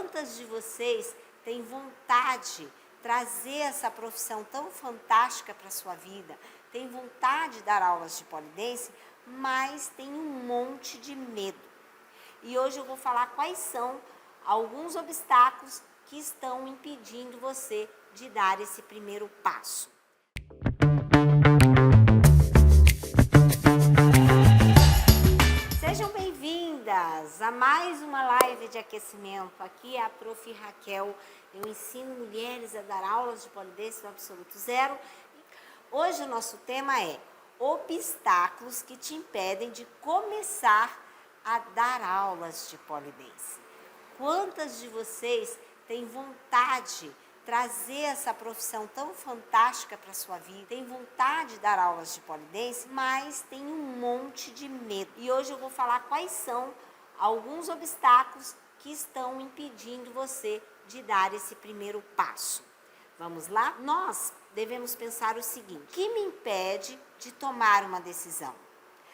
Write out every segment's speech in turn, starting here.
Quantas de vocês têm vontade de trazer essa profissão tão fantástica para a sua vida, tem vontade de dar aulas de pole dance, mas tem um monte de medo? E hoje eu vou falar quais são alguns obstáculos que estão impedindo você de dar esse primeiro passo. Sejam bem-vindas a mais uma live de aquecimento. Aqui é a Prof. Raquel. Eu ensino mulheres a dar aulas de pole dance no Absoluto Zero. Hoje o nosso tema é obstáculos que te impedem de começar a dar aulas de pole dance. Quantas de vocês têm vontade de trazer essa profissão tão fantástica para a sua vida, tem vontade de dar aulas de pole dance, mas tem um monte de medo? E hoje eu vou falar quais são alguns obstáculos que estão impedindo você de dar esse primeiro passo. Vamos lá? Nós devemos pensar o seguinte: o que me impede de tomar uma decisão?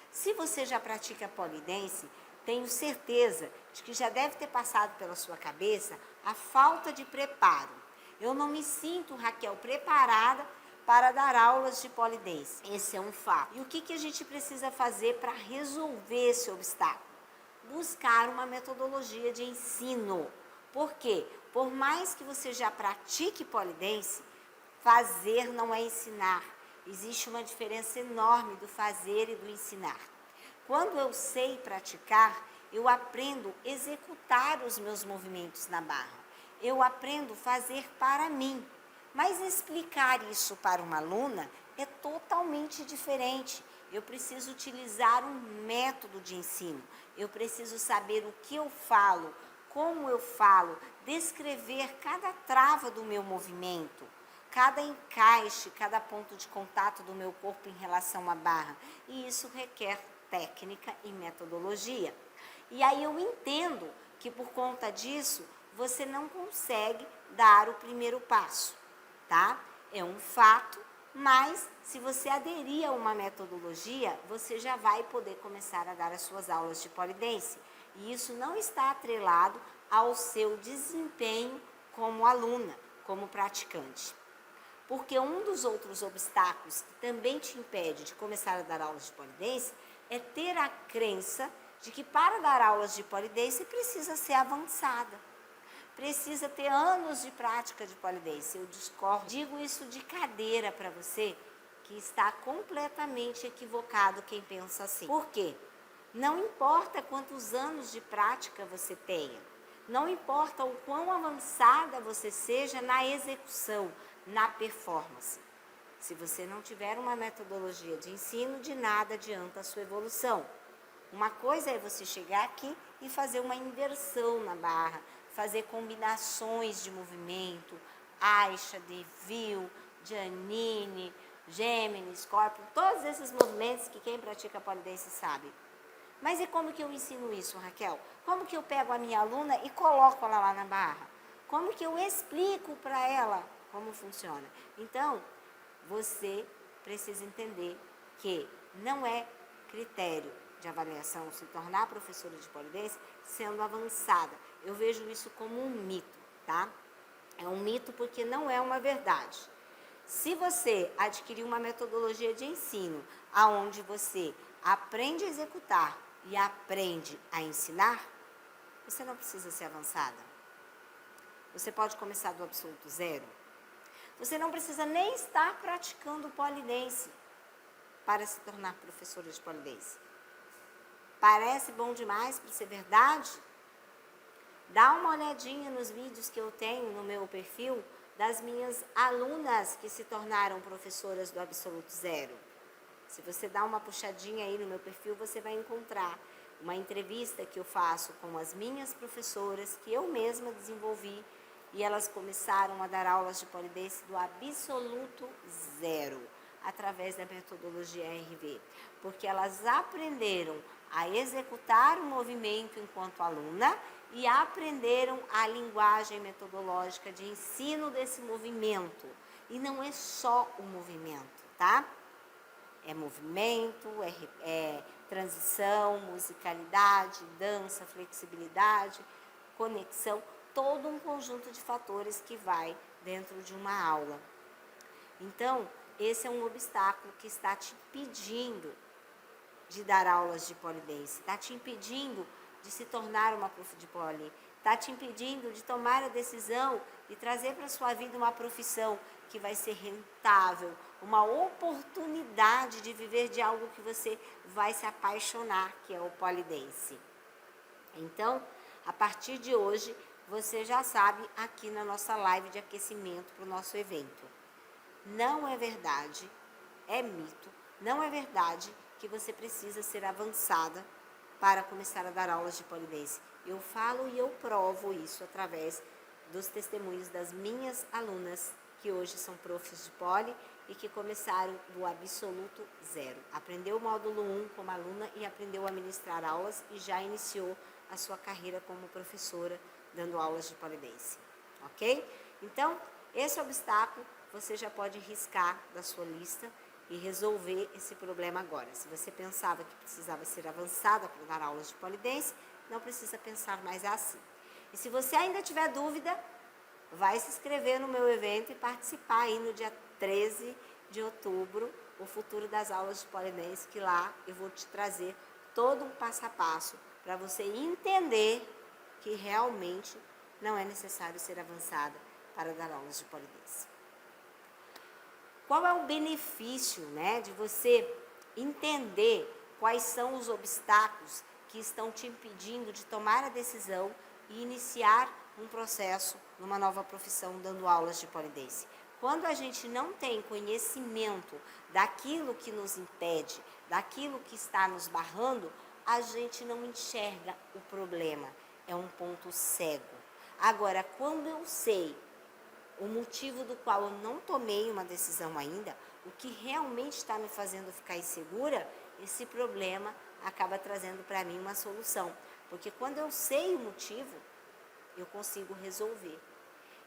Se você já pratica pole dance, tenho certeza de que já deve ter passado pela sua cabeça a falta de preparo. Eu não me sinto, Raquel, preparada para dar aulas de pole dance. Esse é um fato. E o que a gente precisa fazer para resolver esse obstáculo? Buscar uma metodologia de ensino. Por quê? Por mais que você já pratique pole dance, fazer não é ensinar. Existe uma diferença enorme do fazer e do ensinar. Quando eu sei praticar, eu aprendo a executar os meus movimentos na barra. Eu aprendo a fazer para mim. Mas explicar isso para uma aluna é totalmente diferente. Eu preciso utilizar um método de ensino. Eu preciso saber o que eu falo, como eu falo, descrever cada trava do meu movimento, cada encaixe, cada ponto de contato do meu corpo em relação à barra. E isso requer técnica e metodologia. E aí eu entendo que por conta disso, você não consegue dar o primeiro passo, tá? É um fato, mas se você aderir a uma metodologia, você já vai poder começar a dar as suas aulas de pole dance. E isso não está atrelado ao seu desempenho como aluna, como praticante. Porque um dos outros obstáculos que também te impede de começar a dar aulas de pole dance é ter a crença de que para dar aulas de pole dance precisa ser avançada. Precisa ter anos de prática de pole dance. Eu discordo. Digo isso de cadeira para você, que está completamente equivocado quem pensa assim. Por quê? Não importa quantos anos de prática você tenha, não importa o quão avançada você seja na execução, na performance. Se você não tiver uma metodologia de ensino, de nada adianta a sua evolução. Uma coisa é você chegar aqui e fazer uma inversão na barra, fazer combinações de movimento, Aixa, Deville, Giannini, Gemini, Scorpion, todos esses movimentos que quem pratica pole dance sabe. Mas e como que eu ensino isso, Raquel? Como que eu pego a minha aluna e coloco ela lá na barra? Como que eu explico para ela como funciona? Então, você precisa entender que não é critério de avaliação se tornar professora de pole dance sendo avançada. Eu vejo isso como um mito, tá? É um mito porque não é uma verdade. Se você adquirir uma metodologia de ensino aonde você aprende a executar e aprende a ensinar, você não precisa ser avançada. Você pode começar do absoluto zero. Você não precisa nem estar praticando pole dance para se tornar professora de pole dance. Parece bom demais para ser verdade? Dá uma olhadinha nos vídeos que eu tenho no meu perfil das minhas alunas que se tornaram professoras do Absoluto Zero. Se você dá uma puxadinha aí no meu perfil, você vai encontrar uma entrevista que eu faço com as minhas professoras, que eu mesma desenvolvi, e elas começaram a dar aulas de pole dance do Absoluto Zero, através da metodologia RV, porque elas aprenderam a executar o movimento enquanto aluna e aprenderam a linguagem metodológica de ensino desse movimento. E não é só o movimento, tá? É movimento, é transição, musicalidade, dança, flexibilidade, conexão. todo um conjunto de fatores que vai dentro de uma aula. Então, esse é um obstáculo que está te impedindo de dar aulas de pole dance, está te impedindo de se tornar uma prof de pole, está te impedindo de tomar a decisão e trazer para a sua vida uma profissão que vai ser rentável, uma oportunidade de viver de algo que você vai se apaixonar, que é o pole dance. Então, a partir de hoje, você já sabe aqui na nossa live de aquecimento para o nosso evento. Não é verdade, é mito, não é verdade que você precisa ser avançada para começar a dar aulas de pole dance. Eu falo e eu provo isso através dos testemunhos das minhas alunas, que hoje são profs de pole e que começaram do absoluto zero. Aprendeu o módulo 1 como aluna e aprendeu a ministrar aulas e já iniciou a sua carreira como professora, dando aulas de pole dance, ok? Então, esse obstáculo você já pode riscar da sua lista e resolver esse problema agora. Se você pensava que precisava ser avançada para dar aulas de pole dance, não precisa pensar mais assim. E se você ainda tiver dúvida, vai se inscrever no meu evento e participar aí no dia 13 de outubro, o futuro das aulas de pole dance, que lá eu vou te trazer todo um passo a passo para você entender que realmente não é necessário ser avançada para dar aulas de pole dance. Qual é o benefício, né, de você entender quais são os obstáculos que estão te impedindo de tomar a decisão e iniciar um processo numa nova profissão dando aulas de pole dance? Quando a gente não tem conhecimento daquilo que nos impede, daquilo que está nos barrando, a gente não enxerga o problema, é um ponto cego. Agora, quando eu sei o motivo do qual eu não tomei uma decisão ainda, o que realmente está me fazendo ficar insegura, esse problema acaba trazendo para mim uma solução. Porque quando eu sei o motivo, eu consigo resolver.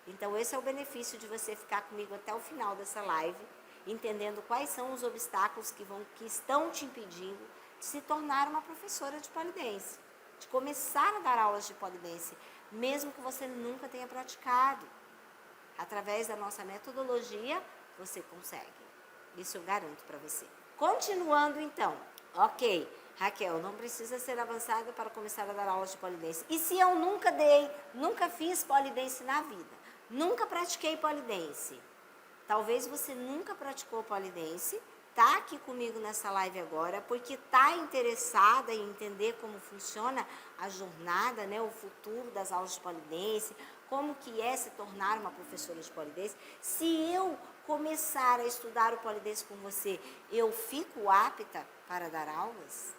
Então, esse é o benefício de você ficar comigo até o final dessa live, entendendo quais são os obstáculos que estão te impedindo de se tornar uma professora de pole dance, de começar a dar aulas de pole dance, mesmo que você nunca tenha praticado. Através da nossa metodologia, você consegue. Isso eu garanto para você. Continuando então. Ok, Raquel, não precisa ser avançada para começar a dar aulas de pole dance. E se eu nunca fiz pole dance na vida? Nunca pratiquei pole dance? Talvez você nunca praticou pole dance, tá aqui comigo nessa live agora, porque tá interessada em entender como funciona a jornada, né, o futuro das aulas de pole dance, como que é se tornar uma professora de pole dance. Se eu começar a estudar o pole dance com você, eu fico apta para dar aulas?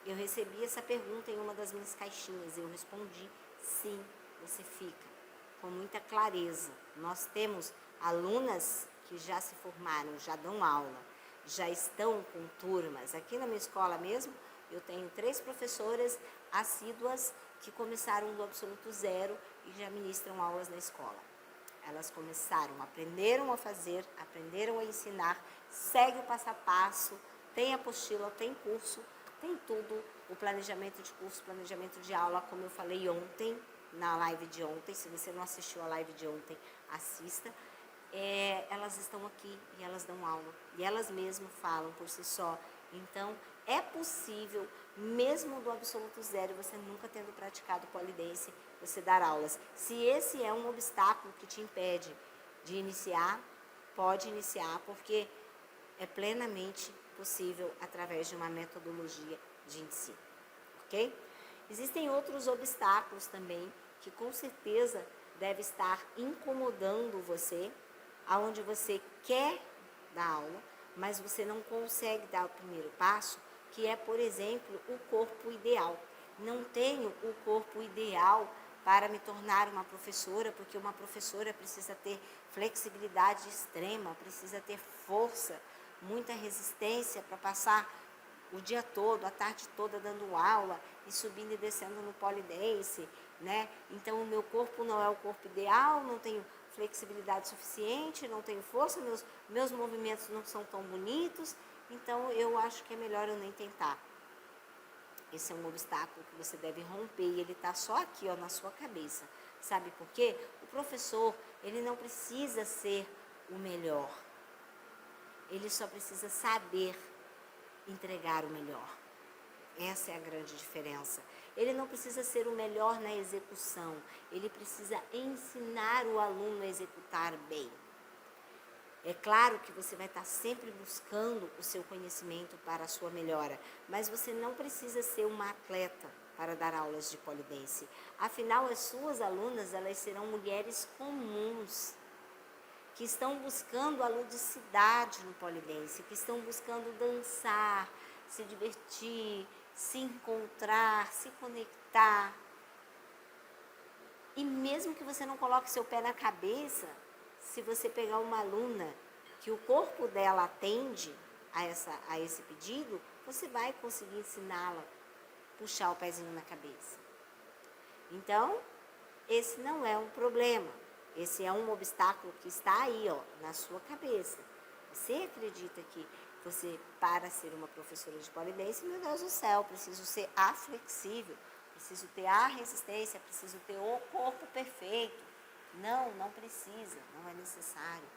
Eu recebi essa pergunta em uma das minhas caixinhas, eu respondi, sim, você fica, com muita clareza. Nós temos alunas que já se formaram, já dão aula, já estão com turmas. Aqui na minha escola mesmo, eu tenho 3 professoras assíduas que começaram do absoluto zero e já ministram aulas na escola. Elas começaram, aprenderam a fazer, aprenderam a ensinar, segue o passo a passo, tem apostila, tem curso, tem tudo, o planejamento de curso, planejamento de aula, como eu falei ontem, na live de ontem. Se você não assistiu a live de ontem, assista. Elas estão aqui e elas dão aula, e elas mesmas falam por si só. Então, é possível, mesmo do absoluto zero, você nunca tendo praticado pole dance, você dar aulas. Se esse é um obstáculo que te impede de iniciar, pode iniciar, porque é plenamente possível através de uma metodologia de ensino, ok? Existem outros obstáculos também que com certeza deve estar incomodando você, aonde você quer dar aula, mas você não consegue dar o primeiro passo, que é, por exemplo, o corpo ideal. Não tenho o corpo ideal para me tornar uma professora, porque uma professora precisa ter flexibilidade extrema, precisa ter força, muita resistência para passar o dia todo, a tarde toda dando aula e subindo e descendo no pole dance, né? Então, o meu corpo não é o corpo ideal, não tenho flexibilidade suficiente, não tenho força, meus movimentos não são tão bonitos, então eu acho que é melhor eu nem tentar. Esse é um obstáculo que você deve romper e ele está só aqui, ó, na sua cabeça. Sabe por quê? O professor, ele não precisa ser o melhor. Ele só precisa saber entregar o melhor. Essa é a grande diferença. Ele não precisa ser o melhor na execução. Ele precisa ensinar o aluno a executar bem. É claro que você vai estar sempre buscando o seu conhecimento para a sua melhora, mas você não precisa ser uma atleta para dar aulas de pole dance. Afinal, as suas alunas, elas serão mulheres comuns, que estão buscando a ludicidade no pole dance, que estão buscando dançar, se divertir, se encontrar, se conectar. E mesmo que você não coloque seu pé na cabeça, se você pegar uma aluna que o corpo dela atende a esse pedido, você vai conseguir ensiná-la a puxar o pezinho na cabeça. Então, esse não é um problema. Esse é um obstáculo que está aí, ó, na sua cabeça. Você acredita que você, para ser uma professora de pole dance, meu Deus do céu, preciso ser flexível, preciso ter a resistência, preciso ter o corpo perfeito. Não, não precisa, não é necessário.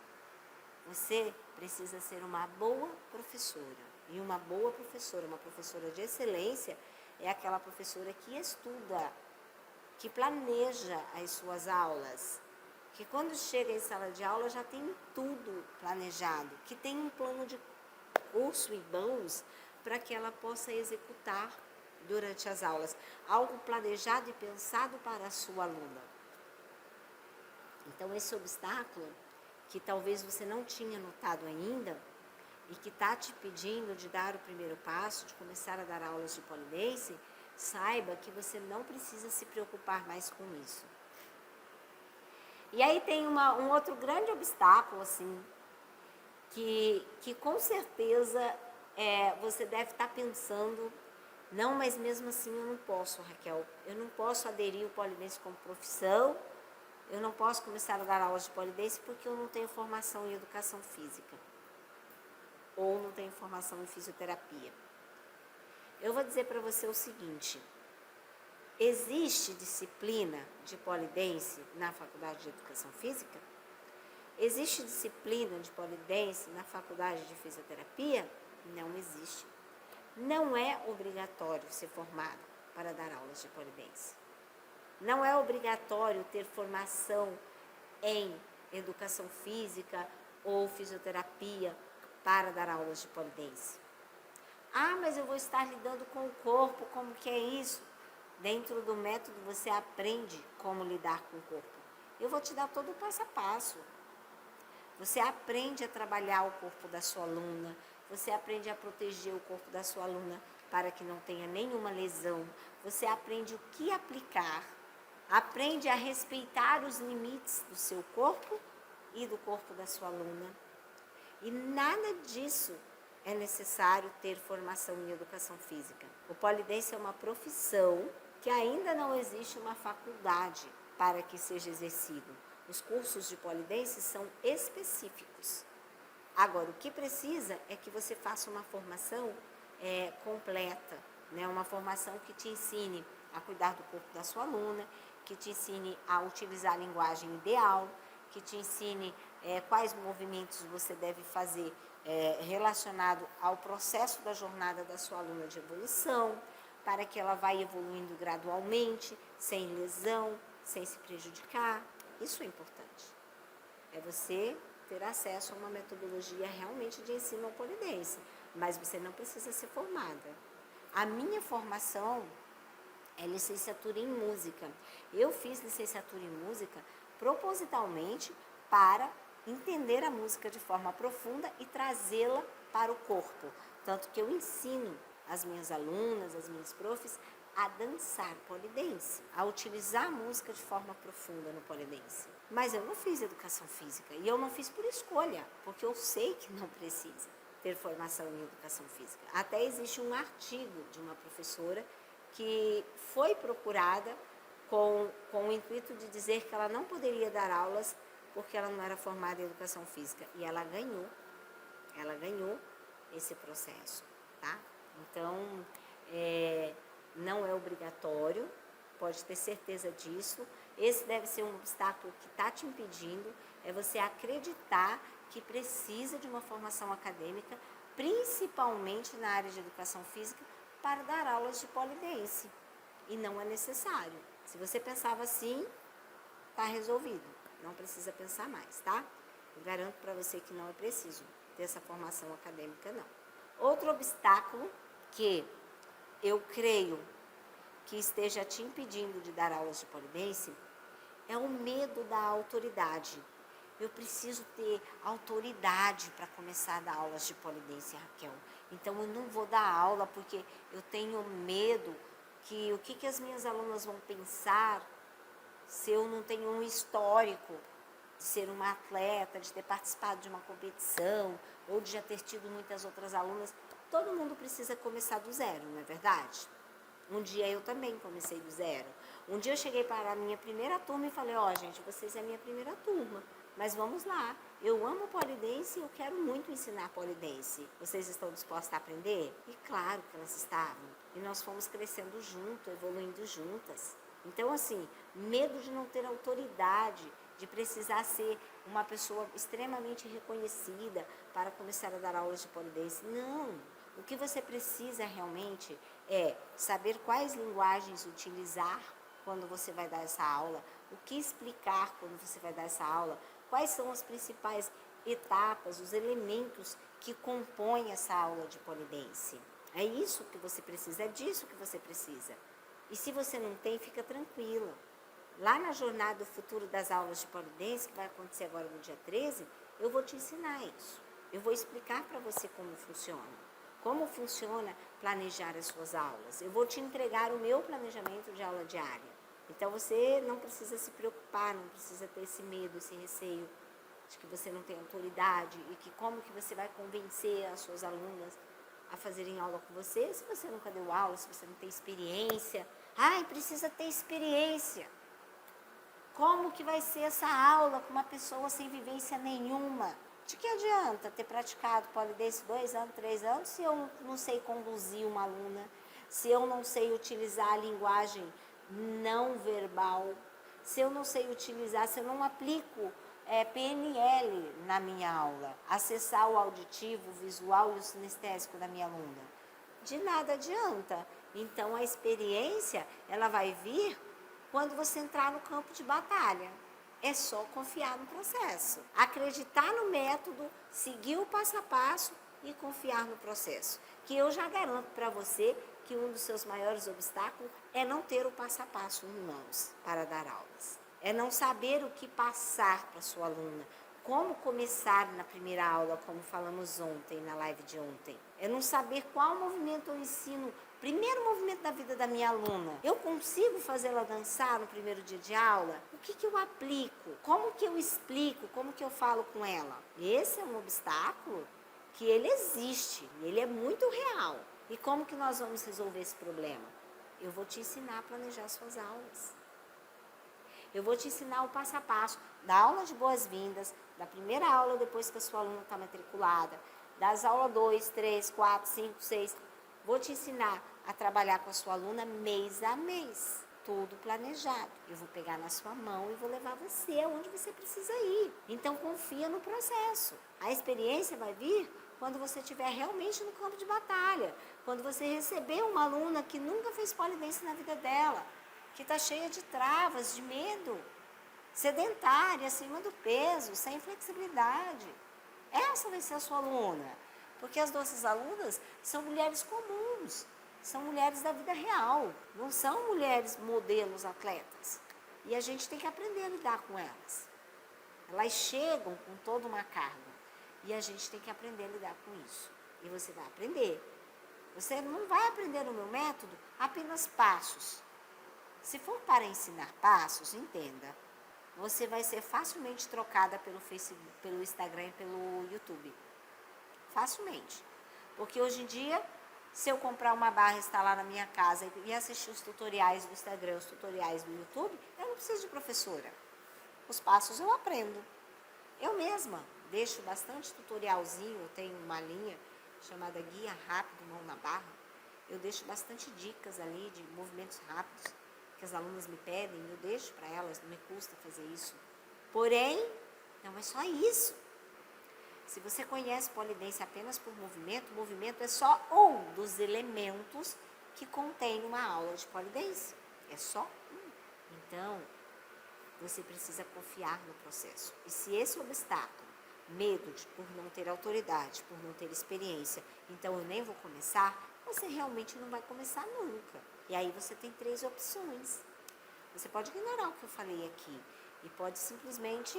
Você precisa ser uma boa professora. E uma boa professora, uma professora de excelência, é aquela professora que estuda, que planeja as suas aulas, que quando chega em sala de aula já tem tudo planejado, que tem um plano de curso em mãos para que ela possa executar durante as aulas. Algo planejado e pensado para a sua aluna. Então, esse obstáculo, que talvez você não tinha notado ainda, e que está te pedindo de dar o primeiro passo, de começar a dar aulas de pole dance, saiba que você não precisa se preocupar mais com isso. E aí tem um outro grande obstáculo, assim, que com certeza você deve estar pensando, não, mas mesmo assim eu não posso, Raquel, eu não posso aderir ao pole dance como profissão, eu não posso começar a dar aulas de pole dance porque eu não tenho formação em educação física, ou não tenho formação em fisioterapia. Eu vou dizer para você o seguinte: existe disciplina de pole dance na faculdade de educação física? Existe disciplina de pole dance na faculdade de fisioterapia? Não existe. Não é obrigatório ser formado para dar aulas de pole dance. Não é obrigatório ter formação em educação física ou fisioterapia para dar aulas de pole dance. Ah, mas eu vou estar lidando com o corpo, como que é isso? Dentro do método você aprende como lidar com o corpo. Eu vou te dar todo o passo a passo. Você aprende a trabalhar o corpo da sua aluna, você aprende a proteger o corpo da sua aluna para que não tenha nenhuma lesão, você aprende o que aplicar, aprende a respeitar os limites do seu corpo e do corpo da sua aluna. E nada disso é necessário ter formação em educação física. O pole dance é uma profissão que ainda não existe uma faculdade para que seja exercido. Os cursos de pole dance são específicos. Agora, o que precisa é que você faça uma formação completa, né? Uma formação que te ensine a cuidar do corpo da sua aluna, que te ensine a utilizar a linguagem ideal, que te ensine quais movimentos você deve fazer relacionado ao processo da jornada da sua aluna de evolução, para que ela vá evoluindo gradualmente, sem lesão, sem se prejudicar. Isso é importante. É você ter acesso a uma metodologia realmente de ensino ao pole dance, mas você não precisa ser formada. A minha formação é licenciatura em música. Eu fiz licenciatura em música propositalmente para entender a música de forma profunda e trazê-la para o corpo. Tanto que eu ensino as minhas alunas, as minhas profs, a dançar pole dance, a utilizar a música de forma profunda no pole dance. Mas eu não fiz educação física e eu não fiz por escolha, porque eu sei que não precisa ter formação em educação física. Até existe um artigo de uma professora que foi procurada com o intuito de dizer que ela não poderia dar aulas porque ela não era formada em educação física. E ela ganhou esse processo, tá? Então, não é obrigatório, pode ter certeza disso. esse deve ser um obstáculo que está te impedindo, é você acreditar que precisa de uma formação acadêmica, principalmente na área de educação física, para dar aulas de pole dance. E não é necessário. Se você pensava assim, está resolvido. Não precisa pensar mais, tá? Eu garanto para você que não é preciso ter essa formação acadêmica, não. Outro obstáculo que eu creio que esteja te impedindo de dar aulas de pole dance é o medo da autoridade. Eu preciso ter autoridade para começar a dar aulas de pole dance, Raquel. Então eu não vou dar aula porque eu tenho medo que o que as minhas alunas vão pensar se eu não tenho um histórico de ser uma atleta, de ter participado de uma competição ou de já ter tido muitas outras alunas. Todo mundo precisa começar do zero, não é verdade? Um dia eu também comecei do zero. Um dia eu cheguei para a minha primeira turma e falei, gente, vocês é a minha primeira turma, mas vamos lá. Eu amo pole dance e eu quero muito ensinar pole dance. Vocês estão dispostos a aprender? E claro que elas estavam. E nós fomos crescendo junto, evoluindo juntas. Então, assim, medo de não ter autoridade, de precisar ser uma pessoa extremamente reconhecida para começar a dar aulas de pole dance. Não. O que você precisa realmente é saber quais linguagens utilizar quando você vai dar essa aula, o que explicar quando você vai dar essa aula, quais são as principais etapas, os elementos que compõem essa aula de pole dance. É isso que você precisa, é disso que você precisa. E se você não tem, fica tranquila. Lá na Jornada do Futuro das Aulas de Pole Dance, que vai acontecer agora no dia 13, eu vou te ensinar isso. Eu vou explicar para você como funciona. Como funciona planejar as suas aulas. Eu vou te entregar o meu planejamento de aula diária. Então, você não precisa se preocupar, não precisa ter esse medo, esse receio de que você não tem autoridade e que como que você vai convencer as suas alunas a fazerem aula com você se você nunca deu aula, se você não tem experiência. Precisa ter experiência. Como que vai ser essa aula com uma pessoa sem vivência nenhuma? De que adianta ter praticado pole dance 2 anos, 3 anos, se eu não sei conduzir uma aluna, se eu não sei utilizar a linguagem não verbal, se eu não sei utilizar, se eu não aplico PNL na minha aula, acessar o auditivo, o visual e o sinestésico da minha aluna? De nada adianta. Então, a experiência, ela vai vir quando você entrar no campo de batalha. É só confiar no processo, acreditar no método, seguir o passo a passo e confiar no processo. Que eu já garanto para você que um dos seus maiores obstáculos é não ter o passo a passo em mãos para dar aulas. É não saber o que passar para a sua aluna, como começar na primeira aula, como falamos ontem, na live de ontem. É não saber qual movimento eu ensino. Primeiro movimento da vida da minha aluna. Eu consigo fazê-la dançar no primeiro dia de aula? O que eu aplico? Como que eu explico? Como que eu falo com ela? Esse é um obstáculo que ele existe, ele é muito real. E como que nós vamos resolver esse problema? Eu vou te ensinar a planejar suas aulas. Eu vou te ensinar o passo a passo da aula de boas-vindas, da primeira aula depois que a sua aluna está matriculada, das aulas 2, 3, 4, 5, 6. Vou te ensinar a trabalhar com a sua aluna mês a mês, tudo planejado. Eu vou pegar na sua mão e vou levar você aonde você precisa ir. Então, confia no processo. A experiência vai vir quando você estiver realmente no campo de batalha, quando você receber uma aluna que nunca fez pole dance na vida dela, que está cheia de travas, de medo, sedentária, acima do peso, sem flexibilidade. Essa vai ser a sua aluna. Porque as nossas alunas são mulheres comuns, são mulheres da vida real, não são mulheres modelos atletas. E a gente tem que aprender a lidar com elas. Elas chegam com toda uma carga e a gente tem que aprender a lidar com isso. E você vai aprender. Você não vai aprender no meu método apenas passos. Se for para ensinar passos, entenda, você vai ser facilmente trocada pelo Facebook, pelo Instagram e pelo YouTube. Facilmente. Porque hoje em dia, se eu comprar uma barra e instalar na minha casa e assistir os tutoriais do Instagram, os tutoriais do YouTube, eu não preciso de professora. Os passos eu aprendo. Eu mesma deixo bastante tutorialzinho, eu tenho uma linha chamada Guia Rápido Mão na Barra. Eu deixo bastante dicas ali de movimentos rápidos que as alunas me pedem, eu deixo para elas, não me custa fazer isso. Porém, não é só isso. Se você conhece polidense apenas por movimento, o movimento é só um dos elementos que contém uma aula de polidense. É só um. Então, você precisa confiar no processo. E se esse obstáculo, medo por não ter autoridade, por não ter experiência, então eu nem vou começar, você realmente não vai começar nunca. E aí você tem 3 opções. Você pode ignorar o que eu falei aqui e pode simplesmente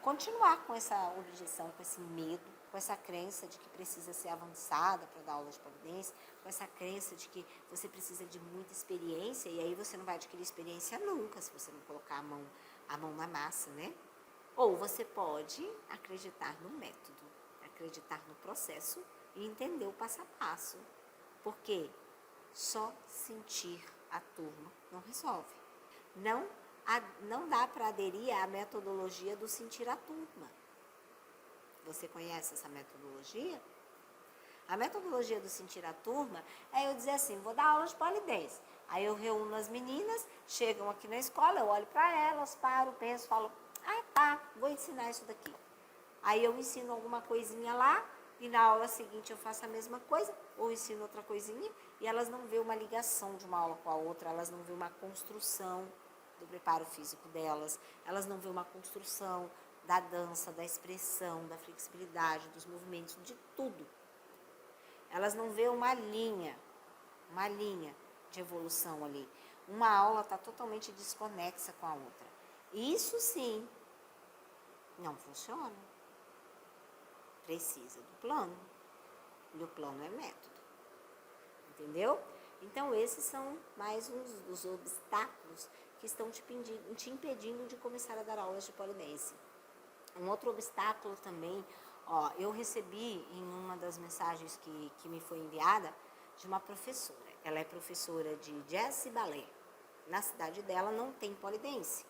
continuar com essa objeção, com esse medo, com essa crença de que precisa ser avançada para dar aula de polidense, com essa crença de que você precisa de muita experiência e aí você não vai adquirir experiência nunca se você não colocar a mão na massa, né? Ou você pode acreditar no método, acreditar no processo e entender o passo a passo. Porque só sentir a turma não resolve. Não dá para aderir à metodologia do sentir a turma. Você conhece essa metodologia? A metodologia do sentir a turma é eu dizer assim, vou dar aula de polidense. Aí eu reúno as meninas, chegam aqui na escola, eu olho para elas, paro, penso, falo, tá, vou ensinar isso daqui. Aí eu ensino alguma coisinha lá, e na aula seguinte eu faço a mesma coisa, ou ensino outra coisinha, e elas não vêem uma ligação de uma aula com a outra, elas não vêem uma construção do preparo físico delas, elas não vêem uma construção da dança, da expressão, da flexibilidade, dos movimentos, de tudo. Elas não vêem uma linha de evolução ali. Uma aula está totalmente desconexa com a outra. Isso sim, não funciona. Precisa do plano. E o plano é método. Entendeu? Então, esses são mais uns dos obstáculos que estão te impedindo de começar a dar aulas de polidense. Um outro obstáculo também, eu recebi em uma das mensagens que me foi enviada de uma professora. Ela é professora de jazz e balé. Na cidade dela não tem polidense.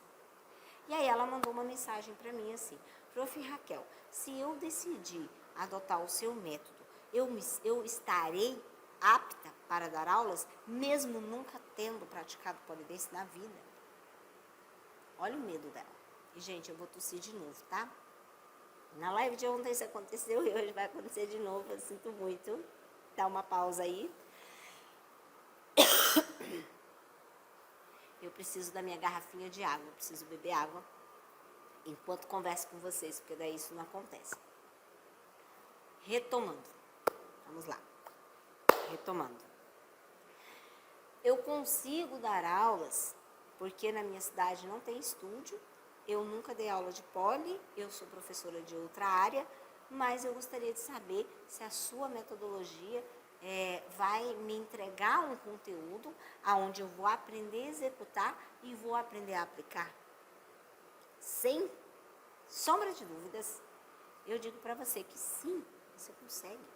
E aí ela mandou uma mensagem para mim assim, Prof. Raquel, se eu decidir adotar o seu método, eu estarei apta para dar aulas, mesmo nunca tendo praticado polidense na vida? Olha o medo dela. E, gente, eu vou tossir de novo, tá? Na live de ontem isso aconteceu e hoje vai acontecer de novo, eu sinto muito. Dá uma pausa aí. Eu preciso da minha garrafinha de água, eu preciso beber água enquanto converso com vocês, porque daí isso não acontece. Retomando. Vamos lá. Retomando. Eu consigo dar aulas, porque na minha cidade não tem estúdio, eu nunca dei aula de poli, eu sou professora de outra área, mas eu gostaria de saber se a sua metodologia vai me entregar um conteúdo onde eu vou aprender a executar e vou aprender a aplicar. Sem sombra de dúvidas, eu digo para você que sim, você consegue.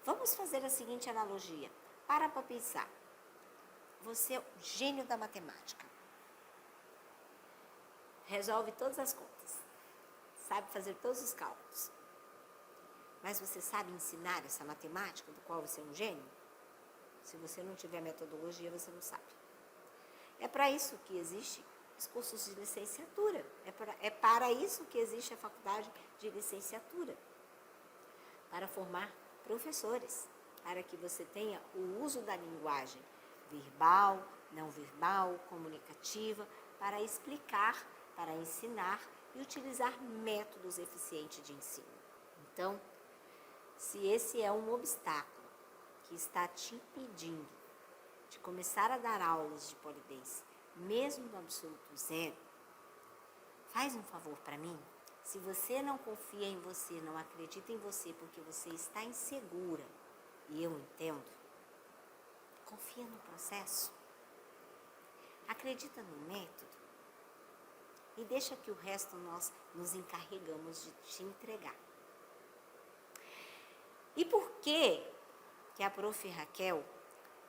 Vamos fazer a seguinte analogia. Para pensar. Você é o gênio da matemática. Resolve todas as contas. Sabe fazer todos os cálculos. Mas você sabe ensinar essa matemática do qual você é um gênio? Se você não tiver metodologia, você não sabe. É para isso que existem os cursos de licenciatura. É para isso que existe a faculdade de licenciatura. Para formar professores. Para que você tenha o uso da linguagem verbal, não verbal, comunicativa, para explicar, para ensinar e utilizar métodos eficientes de ensino. Então, se esse é um obstáculo que está te impedindo de começar a dar aulas de polidense, mesmo no absoluto zero, faz um favor para mim. Se você não confia em você, não acredita em você porque você está insegura, e eu entendo, confia no processo, acredita no método e deixa que o resto nós nos encarregamos de te entregar. E por que a Prof. Raquel,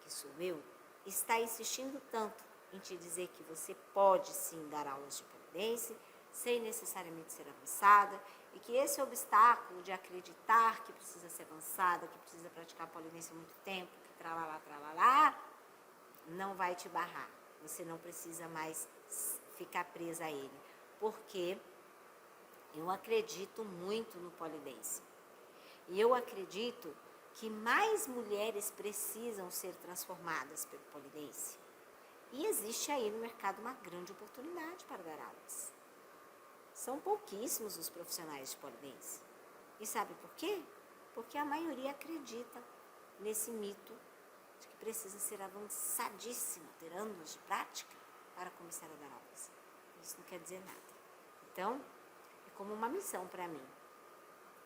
que sou eu, está insistindo tanto em te dizer que você pode sim dar aulas de polidense, sem necessariamente ser avançada, e que esse obstáculo de acreditar que precisa ser avançada, que precisa praticar polidense há muito tempo, que tralalá, não vai te barrar. Você não precisa mais ficar presa a ele. Porque eu acredito muito no polidense. E eu acredito que mais mulheres precisam ser transformadas pelo polidense. E existe aí no mercado uma grande oportunidade para dar aulas. São pouquíssimos os profissionais de polidense. E sabe por quê? Porque a maioria acredita nesse mito de que precisa ser avançadíssimo, ter anos de prática para começar a dar aulas. Isso não quer dizer nada. Então, é como uma missão para mim.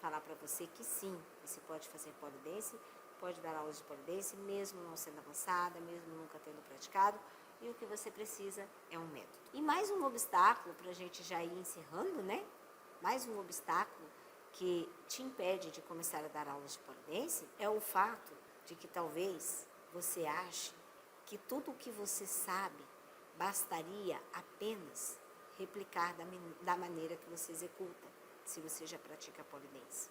Falar para você que sim, você pode fazer polidense, pode dar aulas de polidense, mesmo não sendo avançada, mesmo nunca tendo praticado, e o que você precisa é um método. E mais um obstáculo, para a gente já ir encerrando, né? Mais um obstáculo que te impede de começar a dar aulas de polidense é o fato de que talvez você ache que tudo o que você sabe bastaria apenas replicar da maneira que você executa, se você já pratica polidense.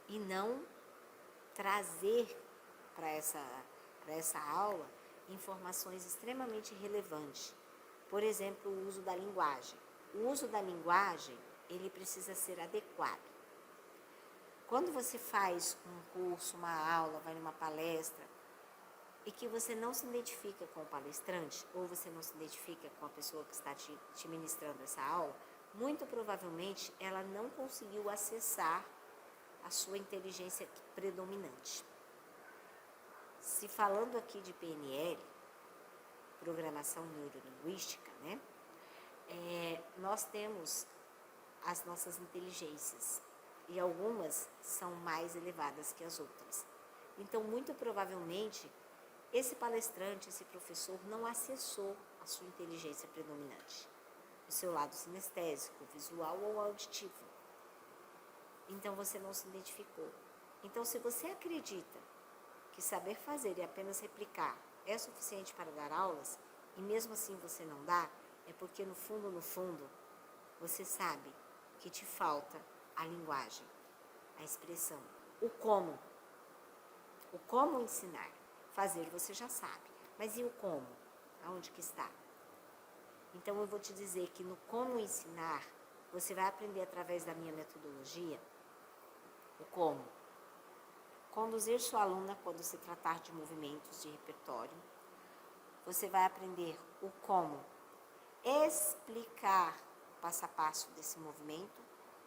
E não trazer para essa aula informações extremamente relevantes. Por exemplo, o uso da linguagem. O uso da linguagem, ele precisa ser adequado. Quando você faz um curso, uma aula, vai numa palestra, e que você não se identifica com o palestrante, ou você não se identifica com a pessoa que está te ministrando essa aula, muito provavelmente ela não conseguiu acessar a sua inteligência predominante. Se falando aqui de PNL, Programação Neurolinguística, né? Nós temos as nossas inteligências e algumas são mais elevadas que as outras. Então, muito provavelmente, esse palestrante, esse professor não acessou a sua inteligência predominante, o seu lado sinestésico, visual ou auditivo. Então, você não se identificou. Então, se você acredita que saber fazer e apenas replicar é suficiente para dar aulas, e mesmo assim você não dá, é porque no fundo, você sabe que te falta a linguagem, a expressão, o como. O como ensinar. Fazer você já sabe, mas e o como? Aonde que está? Então eu vou te dizer que no como ensinar, você vai aprender através da minha metodologia o como. Conduzir sua aluna quando se tratar de movimentos de repertório. Você vai aprender o como explicar passo a passo desse movimento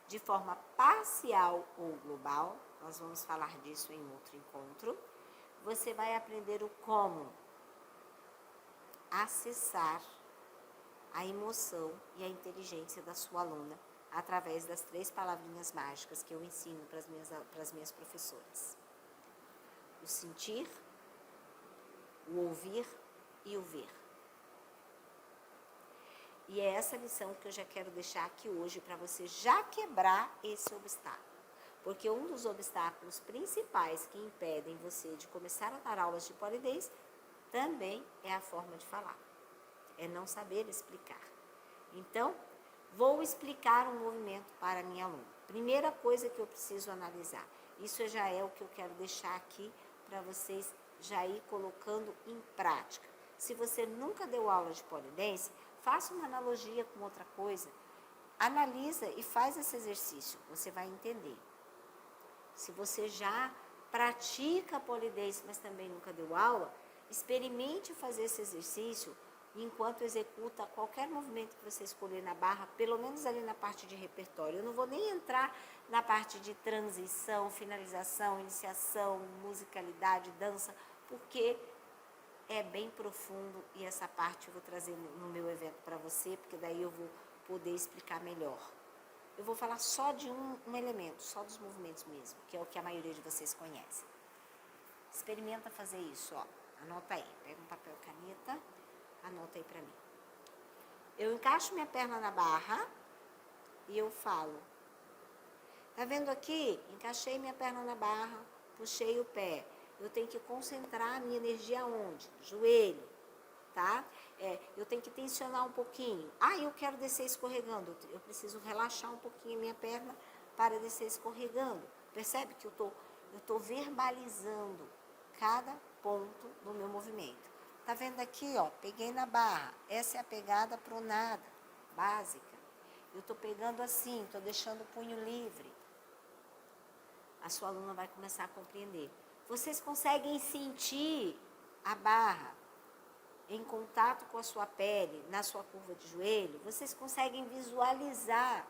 de forma parcial ou global. Nós vamos falar disso em outro encontro. Você vai aprender o como acessar a emoção e a inteligência da sua aluna através das 3 palavrinhas mágicas que eu ensino para as minhas professoras. O sentir, o ouvir e o ver. E é essa lição que eu já quero deixar aqui hoje para você já quebrar esse obstáculo. Porque um dos obstáculos principais que impedem você de começar a dar aulas de polidense também é a forma de falar. É não saber explicar. Então, vou explicar um movimento para a minha aluna. Primeira coisa que eu preciso analisar. Isso já é o que eu quero deixar aqui para vocês já ir colocando em prática. Se você nunca deu aula de polidense, faça uma analogia com outra coisa. Analisa e faz esse exercício. Você vai entender. Se você já pratica polidense, mas também nunca deu aula, experimente fazer esse exercício enquanto executa qualquer movimento que você escolher na barra, pelo menos ali na parte de repertório. Eu não vou nem entrar na parte de transição, finalização, iniciação, musicalidade, dança, porque é bem profundo e essa parte eu vou trazer no meu evento para você, porque daí eu vou poder explicar melhor. Eu vou falar só de um elemento, só dos movimentos mesmo, que é o que a maioria de vocês conhece. Experimenta fazer isso, ó. Anota aí. Pega um papel e caneta, anota aí pra mim. Eu encaixo minha perna na barra e eu falo. Tá vendo aqui? Encaixei minha perna na barra, puxei o pé. Eu tenho que concentrar a minha energia onde? Joelho, tá? Eu tenho que tensionar um pouquinho. Eu quero descer escorregando. Eu preciso relaxar um pouquinho a minha perna para descer escorregando. Percebe que eu tô verbalizando cada ponto do meu movimento. Tá vendo aqui, ó? Peguei na barra. Essa é a pegada pronada, básica. Eu tô pegando assim, tô deixando o punho livre. A sua aluna vai começar a compreender. Vocês conseguem sentir a barra em contato com a sua pele, na sua curva de joelho? Vocês conseguem visualizar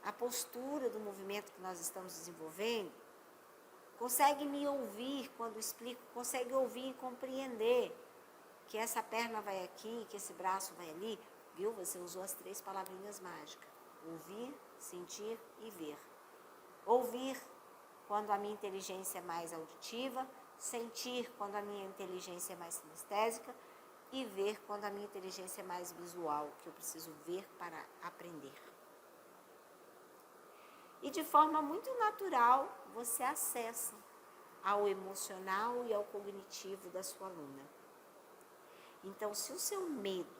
a postura do movimento que nós estamos desenvolvendo? Consegue me ouvir quando explico? Consegue ouvir e compreender que essa perna vai aqui, que esse braço vai ali? Viu? Você usou as 3 palavrinhas mágicas. Ouvir, sentir e ver. Ouvir quando a minha inteligência é mais auditiva, sentir quando a minha inteligência é mais sinestésica e ver quando a minha inteligência é mais visual, que eu preciso ver para aprender. E de forma muito natural, você acessa ao emocional e ao cognitivo da sua aluna. Então, se o seu medo,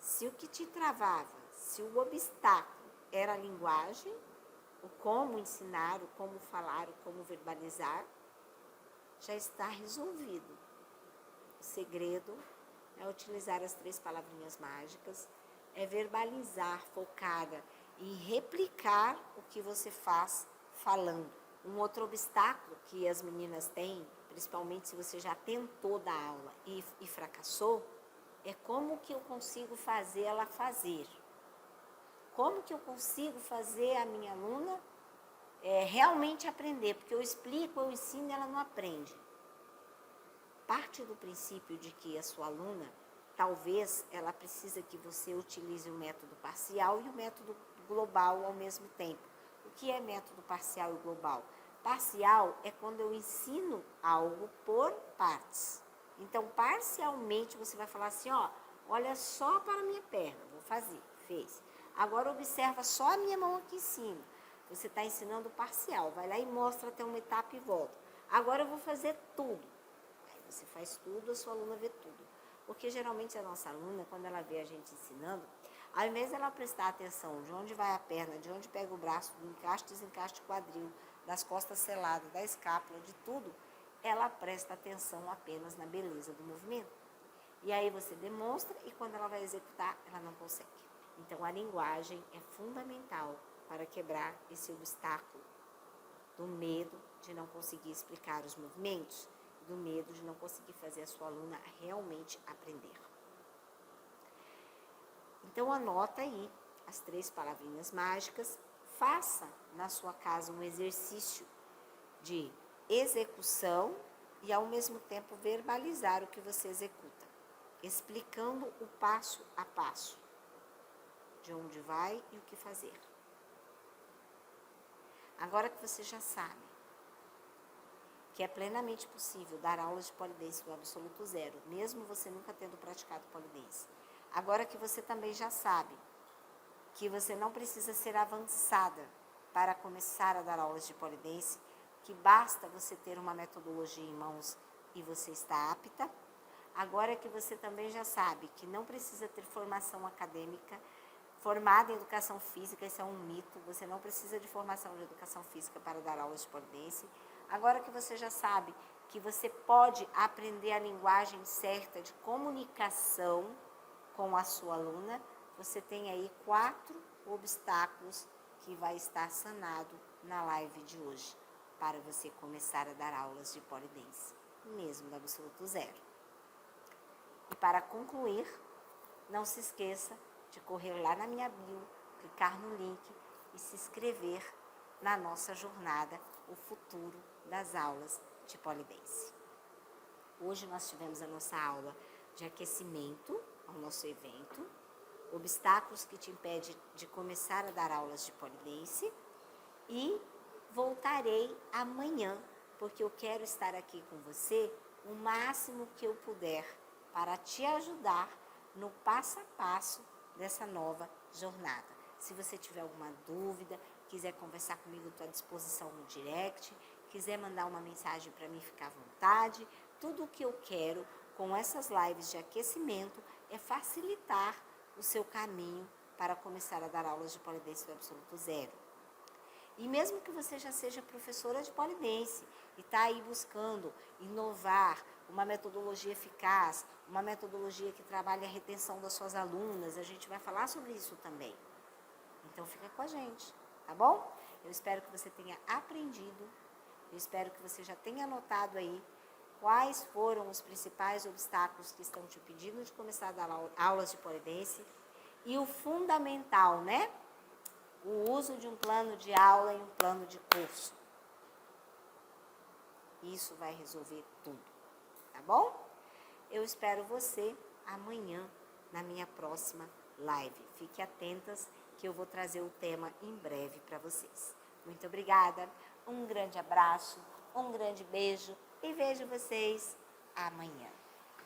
se o que te travava, se o obstáculo era a linguagem, o como ensinar, o como falar, o como verbalizar, já está resolvido. O segredo é utilizar as 3 palavrinhas mágicas, é verbalizar, focada em replicar o que você faz falando. Um outro obstáculo que as meninas têm, principalmente se você já tentou dar aula e fracassou, é como que eu consigo fazer ela fazer. Como que eu consigo fazer a minha aluna realmente aprender? Porque eu explico, eu ensino e ela não aprende. Parte do princípio de que a sua aluna, talvez ela precisa que você utilize o método parcial e o método global ao mesmo tempo. O que é método parcial e global? Parcial é quando eu ensino algo por partes. Então, parcialmente, você vai falar assim, ó, olha só para a minha perna, vou fazer, fez. Agora, observa só a minha mão aqui em cima. Você está ensinando parcial, vai lá e mostra até uma etapa e volta. Agora, eu vou fazer tudo. Aí você faz tudo, a sua aluna vê tudo. Porque, geralmente, a nossa aluna, quando ela vê a gente ensinando, ao invés dela prestar atenção de onde vai a perna, de onde pega o braço, do encaixe, desencaixe do quadril, das costas seladas, da escápula, de tudo, ela presta atenção apenas na beleza do movimento. E aí você demonstra e quando ela vai executar, ela não consegue. Então, a linguagem é fundamental para quebrar esse obstáculo do medo de não conseguir explicar os movimentos, do medo de não conseguir fazer a sua aluna realmente aprender. Então, anota aí as 3 palavrinhas mágicas, faça na sua casa um exercício de execução e, ao mesmo tempo, verbalizar o que você executa, explicando o passo a passo, de onde vai e o que fazer. Agora que você já sabe que é plenamente possível dar aulas de polidense do absoluto zero, mesmo você nunca tendo praticado polidense. Agora que você também já sabe que você não precisa ser avançada para começar a dar aulas de polidense, que basta você ter uma metodologia em mãos e você está apta. Agora que você também já sabe que não precisa ter formação acadêmica, formada em educação física, isso é um mito, você não precisa de formação de educação física para dar aulas de polidense. Agora que você já sabe que você pode aprender a linguagem certa de comunicação com a sua aluna, você tem aí 4 obstáculos que vai estar sanado na live de hoje, para você começar a dar aulas de polidense, mesmo do absoluto zero. E para concluir, não se esqueça de correr lá na minha bio, clicar no link e se inscrever na nossa jornada, o futuro das aulas de polidense. Hoje nós tivemos a nossa aula de aquecimento ao nosso evento, obstáculos que te impedem de começar a dar aulas de polidense, e voltarei amanhã, porque eu quero estar aqui com você o máximo que eu puder para te ajudar no passo a passo dessa nova jornada. Se você tiver alguma dúvida, quiser conversar comigo, estou à disposição no direct, quiser mandar uma mensagem para mim, ficar à vontade. Tudo o que eu quero com essas lives de aquecimento é facilitar o seu caminho para começar a dar aulas de polidense do absoluto zero. E mesmo que você já seja professora de pole dance e está aí buscando inovar, uma metodologia eficaz, uma metodologia que trabalhe a retenção das suas alunas, a gente vai falar sobre isso também. Então fica com a gente, tá bom? Eu espero que você tenha aprendido, eu espero que você já tenha anotado aí quais foram os principais obstáculos que estão te impedindo de começar a dar aulas de pole dance e o fundamental, né? O uso de um plano de aula e um plano de curso. Isso vai resolver tudo, tá bom? Eu espero você amanhã na minha próxima live. Fiquem atentas que eu vou trazer o tema em breve para vocês. Muito obrigada, um grande abraço, um grande beijo e vejo vocês amanhã.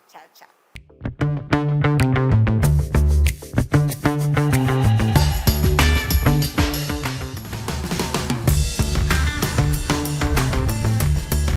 Tchau, tchau.